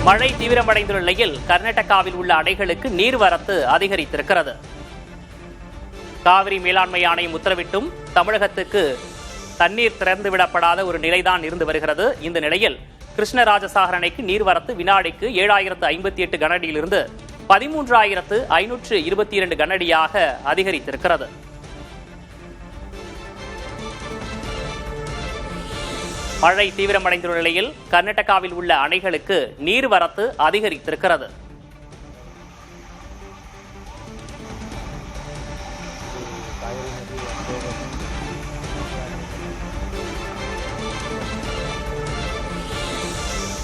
மழை தீவிரமடைந்துள்ள நிலையில் கர்நாடகாவில் உள்ள அணைகளுக்கு நீர்வரத்து அதிகரித்திருக்கிறது. காவிரி மேலாண்மை ஆணையம் உத்தரவிட்டும் தமிழகத்துக்கு தண்ணீர் திறந்துவிடப்படாத ஒரு நிலைதான் இருந்து வருகிறது. இந்த நிலையில் கிருஷ்ணராஜசாகர் அணைக்கு நீர்வரத்து வினாடிக்கு 7058 கனஅடியிலிருந்து 13522 கனஅடியாக அதிகரித்திருக்கிறது. மழை தீவிரமடைந்துள்ள நிலையில் கர்நாடகாவில் உள்ள அணைகளுக்கு நீர்வரத்து அதிகரித்திருக்கிறது.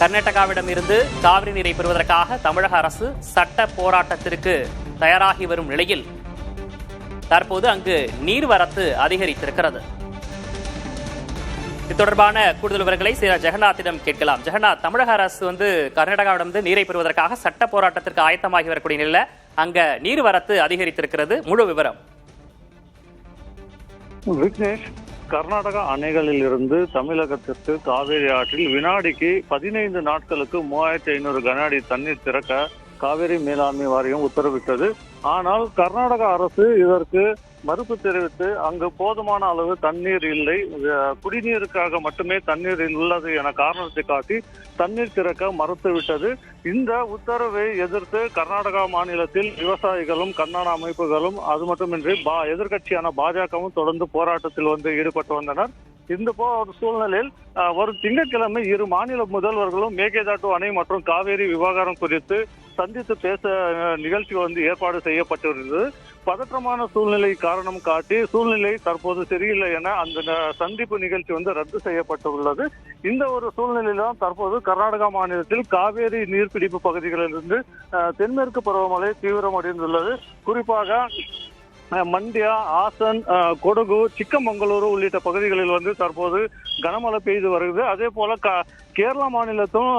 கர்நாடகாவிடம் இருந்து காவிரி நீரை பெறுவதற்காக தமிழக அரசு சட்ட போராட்டத்திற்கு தயாராகி வரும் நிலையில் தற்போது அங்கு நீர்வரத்து அதிகரித்திருக்கிறது. இது தொடர்பான கூடுதல் விவரங்களை ஜெகநாத்திடம் கேட்கலாம். ஜெகநாத், தமிழக அரசு கர்நாடகாவிடம் நீரை பெறுவதற்காக சட்ட போராட்டத்திற்கு ஆயத்தமாகி வரக்கூடிய நிலையில அங்க நீர்வரத்து அதிகரித்திருக்கிறது. முழு விவரம். விக்னேஷ், கர்நாடக அணைகளில் இருந்து தமிழகத்திற்கு காவிரி ஆற்றில் வினாடிக்கு 15 நாட்களுக்கு 3500 கன அடி தண்ணீர் திறக்க காவிரி மேலாண்மை வாரியம் உத்தரவிட்டது. ஆனால் கர்நாடக அரசு இதற்கு மறுப்பு தெரிவித்து அங்கு போதுமான அளவு தண்ணீர் இல்லை, குடிநீருக்காக மட்டுமே தண்ணீர் உள்ளது என காரணத்தை காட்டி தண்ணீர் திறக்க மறுத்துவிட்டது. இந்த உத்தரவை எதிர்த்து கர்நாடகா மாநிலத்தில் விவசாயிகளும் கன்னட அமைப்புகளும் அது மட்டுமின்றி எதிர்கட்சியான பாஜகவும் தொடர்ந்து போராட்டத்தில் ஈடுபட்டு வந்தனர். இந்த சூழ்நிலையில் வரும் திங்கட்கிழமை இரு மாநில முதல்வர்களும் மேகதாட்டு அணை மற்றும் காவேரி விவகாரம் குறித்து சந்தித்து பேச நிகழ்ச்சி ஏற்பாடு செய்யப்பட்டிருந்தது. பதற்றமான சூழ்நிலை காரணம் காட்டி சூழ்நிலை தற்போது சரியில்லை என அந்த சந்திப்பு நிகழ்ச்சி ரத்து செய்யப்பட்டுள்ளது. இந்த ஒரு சூழ்நிலையில்தான் தற்போது கர்நாடகா மாநிலத்தில் காவேரி நீர்பிடிப்பு பகுதிகளிலிருந்து தென்மேற்கு பருவமழை தீவிரமடைந்துள்ளது. குறிப்பாக மண்டியா, ஆசன், கொடகு, சிக்கமங்களூரு உள்ளிட்ட பகுதிகளில் தற்போது கனமழை பெய்து வருகிறது. அதே போல கேரள மாநிலத்தும்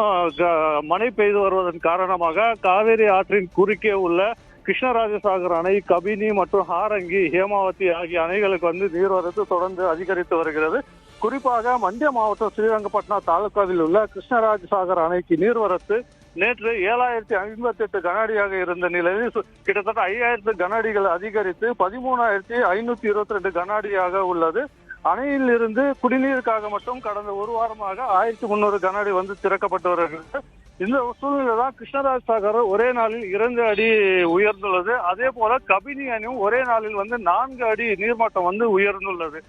மழை பெய்து வருவதன் காரணமாக காவேரி ஆற்றின் குறுக்கே உள்ள கிருஷ்ணராஜசாகர் அணை, கபினி மற்றும் ஹாரங்கி, ஹேமாவதி ஆகிய அணைகளுக்கு நீர்வரத்து தொடர்ந்து அதிகரித்து வருகிறது. குறிப்பாக மண்டியா மாவட்டம் ஸ்ரீரங்கப்பட்டினா தாலுகாவில் உள்ள கிருஷ்ணராஜசாகர் அணைக்கு நீர்வரத்து நேற்று 7058 கன அடியாக இருந்த நிலையில் கிட்டத்தட்ட 5000 கன அடிகள் அதிகரித்து 13522 கன அடியாக உள்ளது. அணையில் இருந்து குடிநீருக்காக மட்டும் கடந்த ஒரு வாரமாக 1300 கன அடி திறக்கப்பட்டு வருகிறது. இந்த சூழ்நிலை தான் கிருஷ்ணராஜசாகர் ஒரே நாளில் 2 அடி உயர்ந்துள்ளது. அதே போல கபினி அணையும் ஒரே நாளில் 4 அடி நீர்மட்டம் உயர்ந்துள்ளது.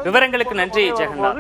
விவரங்களுக்கு நன்றி ஜெகநாத்.